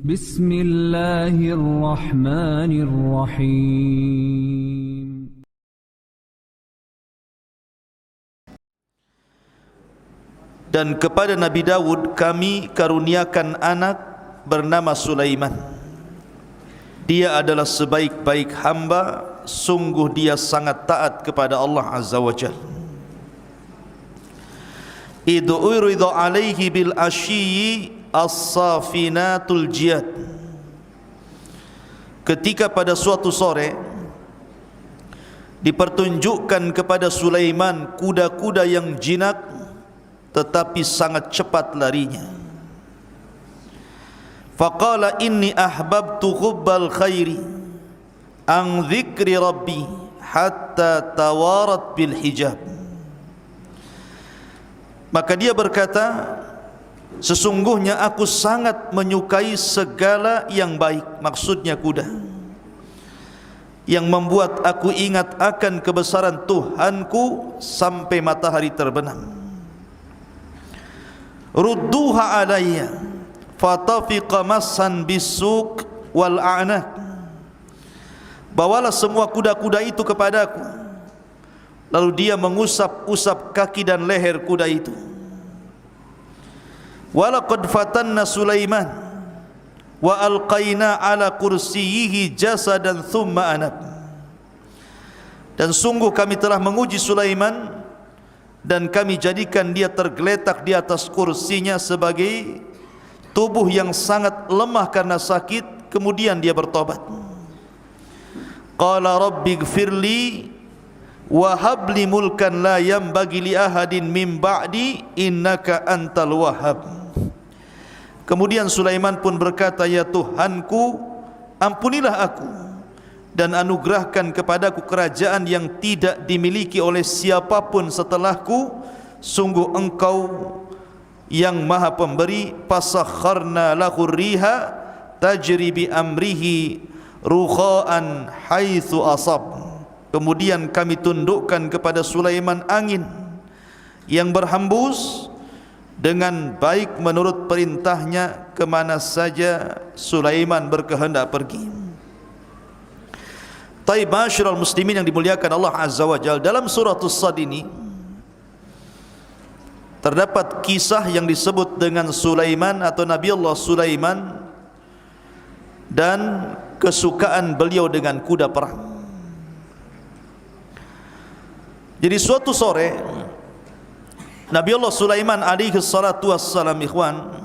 Bismillahirrahmanirrahim. Dan kepada Nabi Dawud kami karuniakan anak bernama Sulaiman. Dia adalah sebaik-baik hamba, sungguh dia sangat taat kepada Allah Azza wa Jalla. Idh urida alaihi bil ashyi as-safinatul jiyad. Ketika pada suatu sore dipertunjukkan kepada Sulaiman kuda-kuda yang jinak tetapi sangat cepat larinya. Faqala inni ahbabtu hubbal khairi an dzikri rabbi hatta tawarat bil hijab. Maka dia berkata, sesungguhnya aku sangat menyukai segala yang baik, maksudnya kuda, yang membuat aku ingat akan kebesaran Tuhanku sampai matahari terbenam. Rudduha alayya fatafiqa massan bisuk wal a'naq. Bawalah semua kuda-kuda itu kepadaku. Lalu dia mengusap-usap kaki dan leher kuda itu. Walaqad fatanna Sulaiman wa alqaina ala kursiyyihi jasadan thumma anab. Dan sungguh kami telah menguji Sulaiman dan kami jadikan dia tergeletak di atas kursinya sebagai tubuh yang sangat lemah karena sakit, kemudian dia bertobat. Qala rabbighfirli wa habli mulkan la yanbaghi li ahadin min ba'di innaka antal wahhab. Kemudian Sulaiman pun berkata, ya Tuhanku, ampunilah aku dan anugerahkan kepadaku kerajaan yang tidak dimiliki oleh siapapun setelahku. Sungguh engkau yang maha pemberi. Fasakharna lahu riha tajri bi amrihi rukha'an haitsu asab. Kemudian kami tundukkan kepada Sulaiman angin yang berhembus dengan baik menurut perintahnya kemana saja Sulaiman berkehendak pergi. Taib masyiral muslimin yang dimuliakan Allah Azza wa Jalla, dalam surah As-Sad ini terdapat kisah yang disebut dengan Sulaiman atau Nabi Allah Sulaiman dan kesukaan beliau dengan kuda perang. Jadi suatu sore Nabi Allah Sulaiman alaihi salatu wassalam, ikhwan,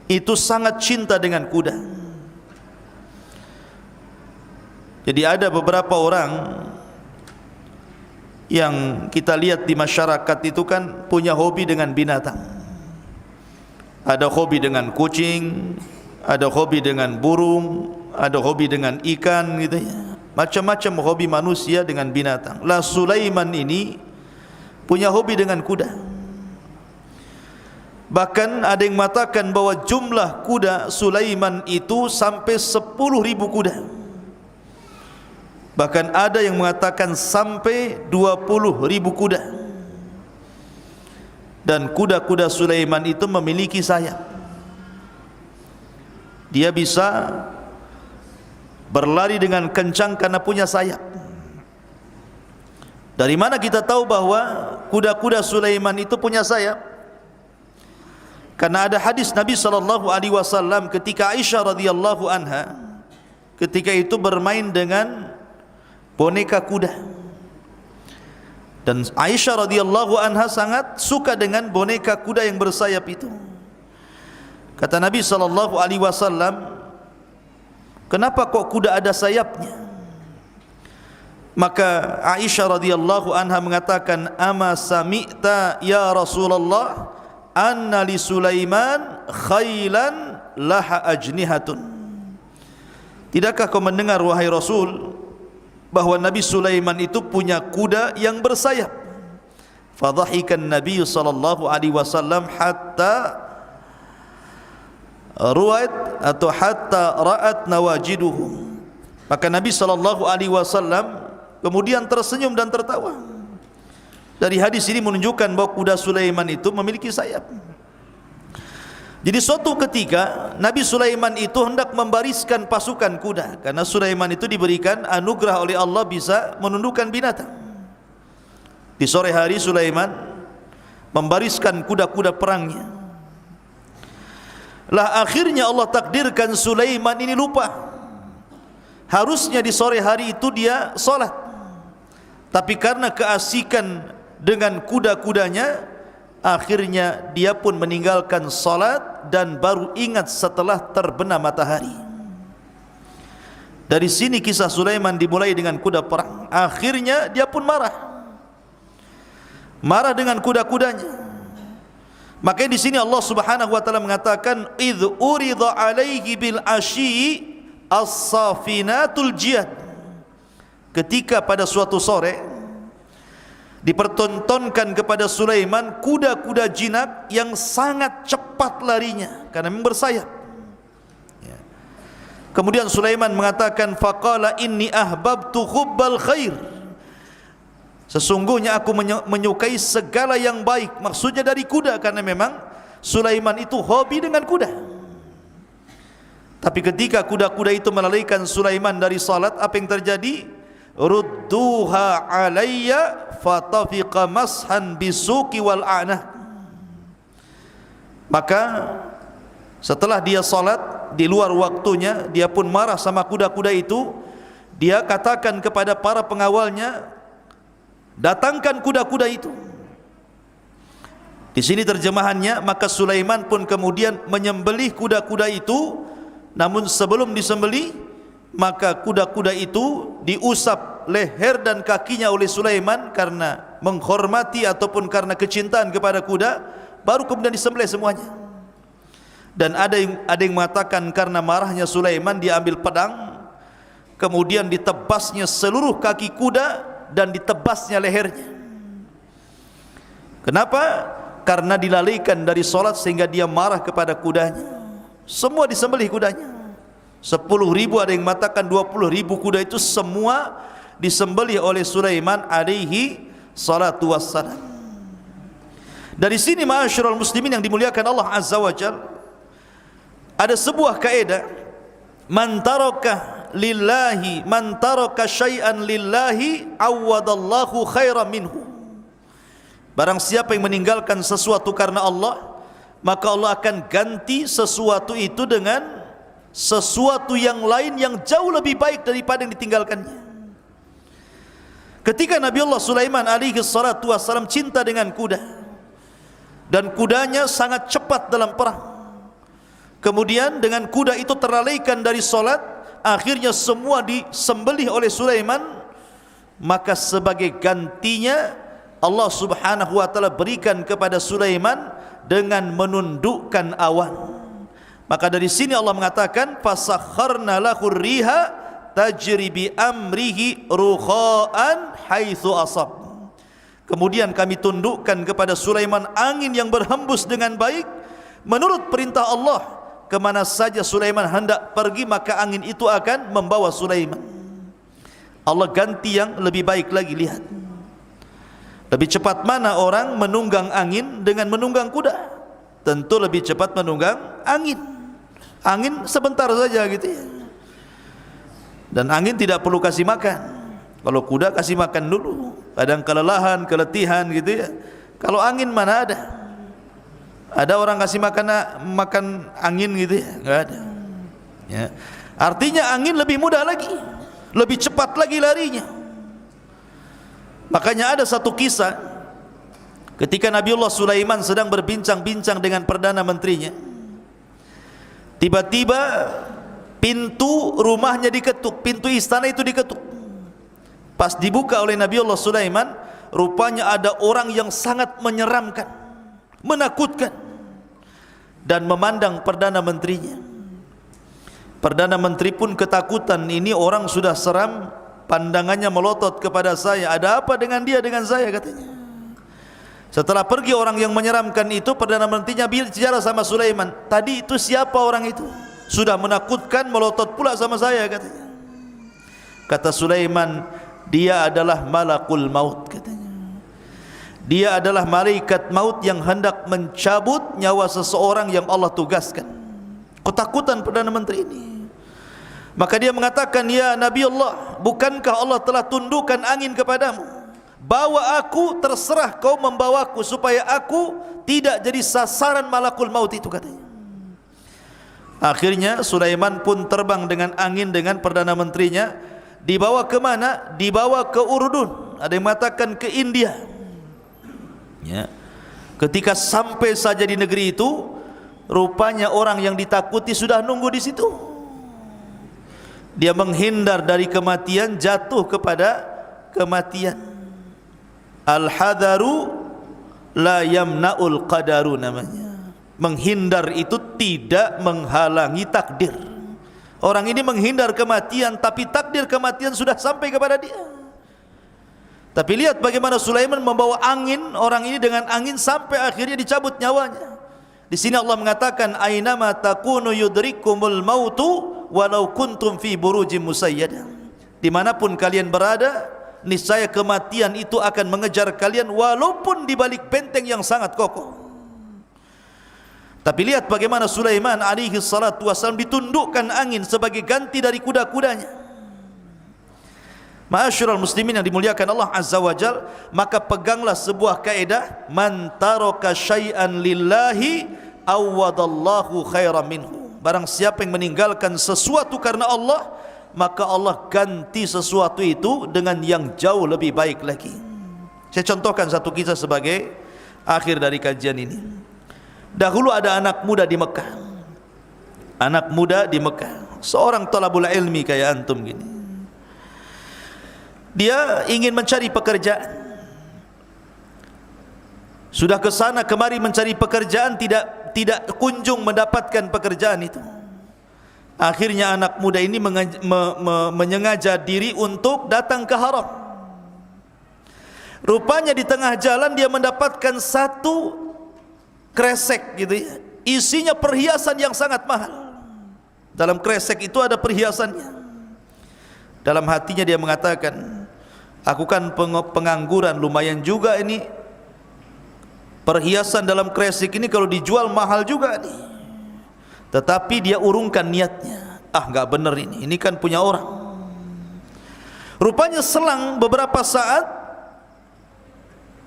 itu sangat cinta dengan kuda. Jadi ada beberapa orang yang kita lihat di masyarakat itu kan punya hobi dengan binatang. Ada hobi dengan kucing, ada hobi dengan burung, ada hobi dengan ikan gitu ya. Macam-macam hobi manusia dengan binatang. Lah Sulaiman ini punya hobi dengan kuda. Bahkan ada yang mengatakan bahwa jumlah kuda Sulaiman itu sampai 10.000 kuda. Bahkan ada yang mengatakan sampai 20.000 kuda. Dan kuda-kuda Sulaiman itu memiliki sayap. Dia bisa berlari dengan kencang karena punya sayap. Dari mana kita tahu bahwa kuda-kuda Sulaiman itu punya sayap? Karena ada hadis Nabi SAW ketika Aisyah radhiyallahu anha ketika itu bermain dengan boneka kuda. Dan Aisyah radhiyallahu anha sangat suka dengan boneka kuda yang bersayap itu. Kata Nabi SAW, kenapa kok kuda ada sayapnya? Maka Aisyah radhiyallahu anha mengatakan, ama sami'ta ya Rasulullah anna li Sulaiman khailan laha ajnihatun. Tidakkah kau mendengar wahai Rasul bahwa Nabi Sulaiman itu punya kuda yang bersayap? Fadhahikan Nabi sallallahu alaihi wasallam hatta ru'at atau hatta ra'at nawajiduhu. Maka Nabi sallallahu alaihi wasallam kemudian tersenyum dan tertawa. Dari hadis ini menunjukkan bahwa kuda Sulaiman itu memiliki sayap. Jadi suatu ketika Nabi Sulaiman itu hendak membariskan pasukan kuda, karena Sulaiman itu diberikan anugerah oleh Allah bisa menundukkan binatang. Di sore hari Sulaiman membariskan kuda-kuda perangnya. Lah akhirnya Allah takdirkan Sulaiman ini lupa. Harusnya di sore hari itu dia salat, tapi karena keasikan dengan kuda-kudanya, akhirnya dia pun meninggalkan salat dan baru ingat setelah terbenam matahari. Dari sini kisah Sulaiman dimulai dengan kuda perang. Akhirnya dia pun marah dengan kuda-kudanya. Makanya di sini Allah Subhanahu wa taala mengatakan idz urida alaihi bil asyi as-safinatul jiyad. Ketika pada suatu sore dipertontonkan kepada Sulaiman kuda-kuda jinak yang sangat cepat larinya karena memang bersayap. Kemudian Sulaiman mengatakan faqala inni ahbabtu hubbal khair. Sesungguhnya aku menyukai segala yang baik. Maksudnya dari kuda, karena memang Sulaiman itu hobi dengan kuda. Tapi ketika kuda-kuda itu melalaikan Sulaiman dari salat, apa yang terjadi? Rudduha alayya fatafiqa mashan bisuki wal a'nah. Maka setelah dia salat di luar waktunya, dia pun marah sama kuda-kuda itu. Dia katakan kepada para pengawalnya, datangkan kuda-kuda itu. Di sini terjemahannya, maka Sulaiman pun kemudian menyembelih kuda-kuda itu. Namun sebelum disembelih, maka kuda-kuda itu diusap leher dan kakinya oleh Sulaiman karena menghormati ataupun karena kecintaan kepada kuda, baru kemudian disembelih semuanya. Dan ada yang mengatakan karena marahnya Sulaiman, dia ambil pedang, kemudian ditebasnya seluruh kaki kuda dan ditebasnya lehernya. Kenapa? Karena dilalaikan dari solat sehingga dia marah kepada kudanya. Semua disembelih kudanya. 10.000, ada yang mengatakan 20.000 kuda itu semua disembelih oleh Sulaiman alaihi salatu wassalam. Dari sini ma'asyiral muslimin yang dimuliakan Allah Azza wa Jalla, ada sebuah kaidah, man taraka lillahi, man taraka syai'an lillahi awadallahu khairan minhu. Barang siapa yang meninggalkan sesuatu karena Allah, maka Allah akan ganti sesuatu itu dengan sesuatu yang lain yang jauh lebih baik daripada yang ditinggalkannya. Ketika Nabi Allah Sulaiman alaihi salatu wassalam cinta dengan kuda, dan kudanya sangat cepat dalam perang, kemudian dengan kuda itu terlalaikan dari solat, akhirnya semua disembelih oleh Sulaiman. Maka sebagai gantinya Allah Subhanahu wa taala berikan kepada Sulaiman dengan menundukkan awan. Maka dari sini Allah mengatakan fasakharna lahu riha tajri bi amrihi rukha'an haitsu asab. Kemudian kami tundukkan kepada Sulaiman angin yang berhembus dengan baik menurut perintah Allah. Kemana saja Sulaiman hendak pergi, maka angin itu akan membawa Sulaiman. Allah ganti yang lebih baik lagi. Lihat, lebih cepat mana orang menunggang angin dengan menunggang kuda? Tentu lebih cepat menunggang angin. Angin sebentar saja gitu ya. Dan angin tidak perlu kasih makan. Kalau kuda kasih makan dulu, kadang kelelahan, keletihan gitu ya. Kalau angin mana ada? Ada orang kasih makan angin gitu ya? Enggak ada. Ya. Artinya angin lebih mudah lagi, lebih cepat lagi larinya. Makanya ada satu kisah ketika Nabiullah Sulaiman sedang berbincang-bincang dengan perdana menterinya. Tiba-tiba pintu rumahnya diketuk, pintu istana itu diketuk. Pas dibuka oleh Nabiullah Sulaiman, rupanya ada orang yang sangat menyeramkan, menakutkan, dan memandang perdana menterinya. Perdana menteri pun ketakutan, ini orang sudah seram, pandangannya melotot kepada saya. Ada apa dengan dia, dengan saya, katanya. Setelah pergi orang yang menyeramkan itu, perdana menterinya bicara sama Sulaiman, tadi itu siapa orang itu? Sudah menakutkan, melotot pula sama saya, katanya. Kata Sulaiman, dia adalah malakul maut, katanya. Dia adalah malaikat maut yang hendak mencabut nyawa seseorang yang Allah tugaskan. Ketakutan Perdana Menteri ini. Maka dia mengatakan, ya Nabi Allah, bukankah Allah telah tundukkan angin kepadamu? Bawa aku, terserah kau membawaku, supaya aku tidak jadi sasaran malakul maut itu, katanya. Akhirnya Sulaiman pun terbang dengan angin dengan Perdana Menterinya. Dibawa ke mana? Dibawa ke Urdun. Ada yang mengatakan ke India. Ya. Ketika sampai saja di negeri itu, rupanya orang yang ditakuti sudah nunggu di situ. Dia menghindar dari kematian, jatuh kepada kematian. Al-hadaru la yamna'ul qadaru namanya. Menghindar itu tidak menghalangi takdir. Orang ini menghindar kematian, tapi takdir kematian sudah sampai kepada dia. Tapi lihat bagaimana Sulaiman membawa angin, orang ini dengan angin sampai akhirnya dicabut nyawanya. Di sini Allah mengatakan, ainama takunu yudrikumul mautu walau kuntum fi burujim musayyadah. Dimanapun kalian berada, niscaya kematian itu akan mengejar kalian walaupun di balik benteng yang sangat kokoh. Tapi lihat bagaimana Sulaiman alaihi salatu wasallam ditundukkan angin sebagai ganti dari kuda-kudanya. Ma'asyiral muslimin yang dimuliakan Allah Azza wa Jal, maka peganglah sebuah kaidah, man taraka syai'an lillahi awwadallahu khairan minhu. Barang siapa yang meninggalkan sesuatu karena Allah, maka Allah ganti sesuatu itu dengan yang jauh lebih baik lagi. Saya contohkan satu kisah sebagai akhir dari kajian ini. Dahulu ada anak muda di Mekah. Anak muda di Mekah, seorang talabul ilmi kayak antum gini. Dia ingin mencari pekerjaan. Sudah ke sana kemari mencari pekerjaan, tidak kunjung mendapatkan pekerjaan itu. Akhirnya anak muda ini menyengaja diri untuk datang ke haram. Rupanya di tengah jalan dia mendapatkan satu kresek gitu ya. Isinya perhiasan yang sangat mahal. Dalam kresek itu ada perhiasannya. Dalam hatinya dia mengatakan, aku kan pengangguran, lumayan juga ini. Perhiasan dalam kresek ini kalau dijual mahal juga nih. Tetapi dia urungkan niatnya. Enggak benar ini kan punya orang. Rupanya selang beberapa saat,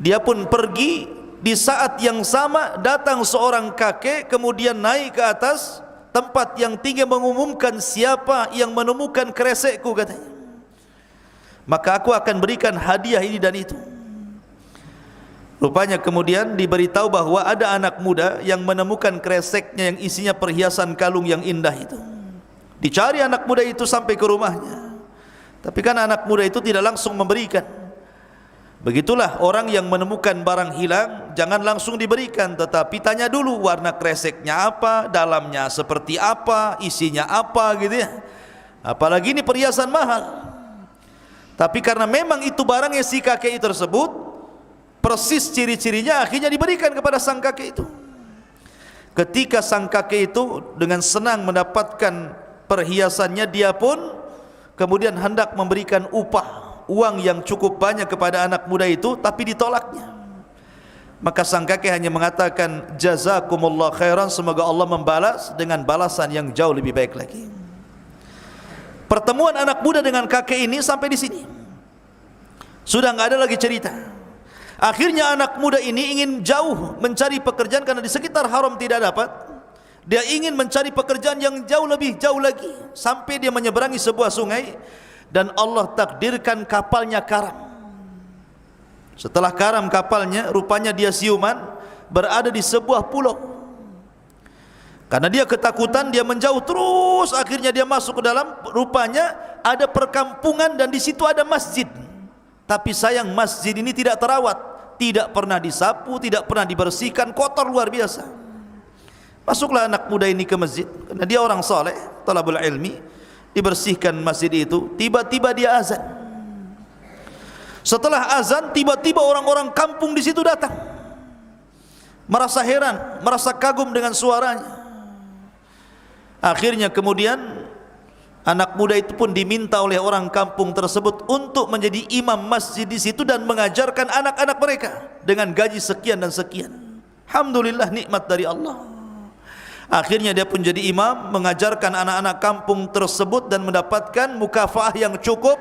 dia pun pergi. Di saat yang sama datang seorang kakek, kemudian naik ke atas tempat yang tinggi mengumumkan siapa yang menemukan kresekku, katanya. Maka aku akan berikan hadiah ini dan itu. Rupanya kemudian diberitahu bahwa ada anak muda yang menemukan kreseknya yang isinya perhiasan kalung yang indah itu. Dicari anak muda itu sampai ke rumahnya. Tapi kan anak muda itu tidak langsung memberikan. Begitulah orang yang menemukan barang hilang, jangan langsung diberikan, tetapi tanya dulu warna kreseknya apa, dalamnya seperti apa, isinya apa gitu ya. Apalagi ini perhiasan mahal. Tapi karena memang itu barangnya si kakek itu tersebut, persis ciri-cirinya, akhirnya diberikan kepada sang kakek itu. Ketika sang kakek itu dengan senang mendapatkan perhiasannya, dia pun kemudian hendak memberikan upah, uang yang cukup banyak kepada anak muda itu, tapi ditolaknya. Maka sang kakek hanya mengatakan, jazakumullah khairan, semoga Allah membalas dengan balasan yang jauh lebih baik lagi. Pertemuan anak muda dengan kakek ini sampai di sini. Sudah enggak ada lagi cerita. Akhirnya anak muda ini ingin jauh mencari pekerjaan karena di sekitar haram tidak dapat. Dia ingin mencari pekerjaan yang jauh lagi, sampai dia menyeberangi sebuah sungai. Dan Allah takdirkan kapalnya karam. Setelah karam kapalnya, rupanya dia siuman berada di sebuah pulau. Karena dia ketakutan, dia menjauh terus. Akhirnya dia masuk ke dalam. Rupanya ada perkampungan dan di situ ada masjid. Tapi sayang masjid ini tidak terawat, tidak pernah disapu, tidak pernah dibersihkan, kotor luar biasa. Masuklah anak muda ini ke masjid karena dia orang saleh, talabul ilmi. Dibersihkan masjid itu, tiba-tiba dia azan. Setelah azan, tiba-tiba orang-orang kampung di situ datang, merasa heran, merasa kagum dengan suaranya. Akhirnya kemudian Anak muda itu pun diminta oleh orang kampung tersebut untuk menjadi imam masjid di situ dan mengajarkan anak-anak mereka dengan gaji sekian dan sekian. Alhamdulillah, nikmat dari Allah. Akhirnya dia pun jadi imam, mengajarkan anak-anak kampung tersebut dan mendapatkan mukafaah yang cukup.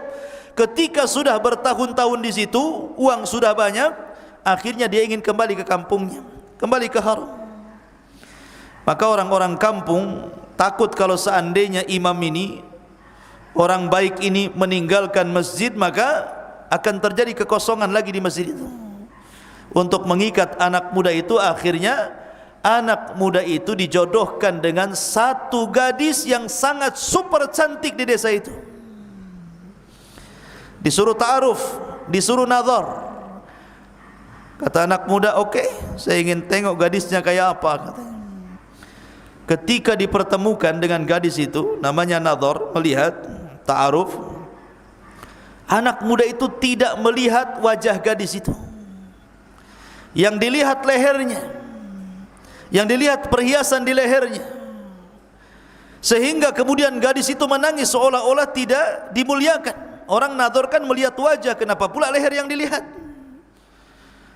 Ketika sudah bertahun-tahun di situ, uang sudah banyak, akhirnya dia ingin kembali ke kampungnya, kembali ke Haram. Maka orang-orang kampung takut kalau seandainya imam ini, orang baik ini meninggalkan masjid, maka akan terjadi kekosongan lagi di masjid itu. Untuk mengikat anak muda itu, akhirnya anak muda itu dijodohkan dengan satu gadis yang sangat super cantik di desa itu. Disuruh ta'aruf, disuruh nazar. Kata anak muda, oke, saya ingin tengok gadisnya kayak apa, katanya. Ketika dipertemukan dengan gadis itu, namanya nazar, melihat, ta'aruf, anak muda itu tidak melihat wajah gadis itu. Yang dilihat lehernya, yang dilihat perhiasan di lehernya, sehingga kemudian gadis itu menangis seolah-olah tidak dimuliakan. Orang nazar kan melihat wajah, kenapa pula leher yang dilihat?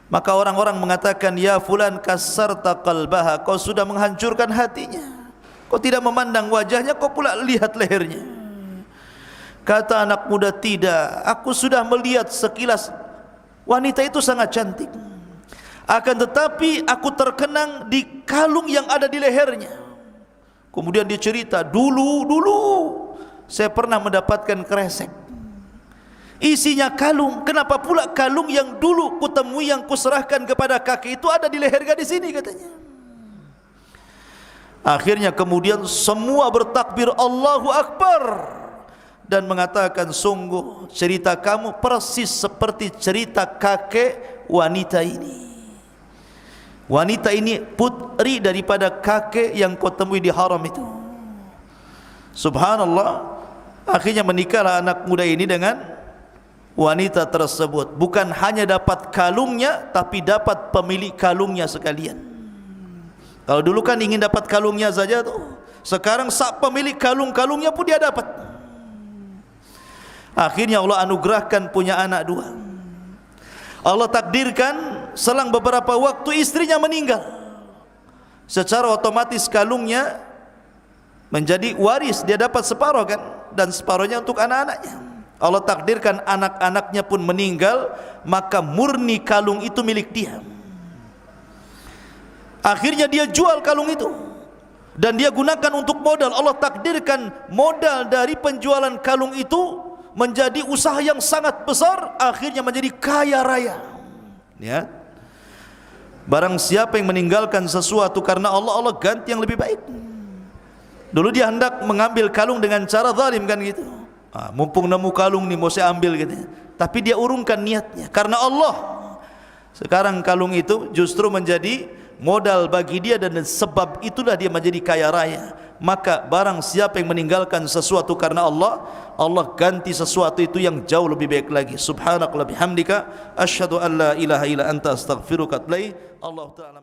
Maka orang-orang mengatakan, ya fulan kasarta qalbaha, kau sudah menghancurkan hatinya, kau tidak memandang wajahnya, kau pula lihat lehernya. Kata anak muda, tidak, aku sudah melihat sekilas wanita itu sangat cantik, akan tetapi aku terkenang di kalung yang ada di lehernya. Kemudian dia cerita, dulu saya pernah mendapatkan kresek, isinya kalung. Kenapa pula kalung yang dulu kutemui, yang kuserahkan kepada kakek itu ada di leher gadis ini, katanya. Akhirnya kemudian semua bertakbir Allahu Akbar dan mengatakan, sungguh cerita kamu persis seperti cerita kakek wanita ini. Wanita ini putri daripada kakek yang kau temui di Haram itu. Subhanallah. Akhirnya menikahlah anak muda ini dengan wanita tersebut. Bukan hanya dapat kalungnya, tapi dapat pemilik kalungnya sekalian. Kalau dulu kan ingin dapat kalungnya saja tuh, sekarang sak pemilik kalung-kalungnya pun dia dapat. Akhirnya Allah anugerahkan punya anak dua. Allah takdirkan selang beberapa waktu istrinya meninggal. Secara otomatis kalungnya menjadi waris, dia dapat separuh kan, dan separuhnya untuk anak-anaknya. Allah takdirkan anak-anaknya pun meninggal, maka murni kalung itu milik dia. Akhirnya dia jual kalung itu dan dia gunakan untuk modal. Allah takdirkan modal dari penjualan kalung itu menjadi usaha yang sangat besar, akhirnya menjadi kaya raya. Ya. Barang siapa yang meninggalkan sesuatu karena Allah, Allah ganti yang lebih baik. Dulu dia hendak mengambil kalung dengan cara zalim kan gitu. Mumpung nemu kalung nih mau saya ambil gitu. Tapi dia urungkan niatnya karena Allah. Sekarang kalung itu justru menjadi modal bagi dia dan sebab itulah dia menjadi kaya raya. Maka barang siapa yang meninggalkan sesuatu karena Allah, Allah ganti sesuatu itu yang jauh lebih baik lagi. Subhanakallahumma bihamdika asyhadu an la ilaha illa anta astaghfiruka wa atubu ilaik. Allahu ta'ala.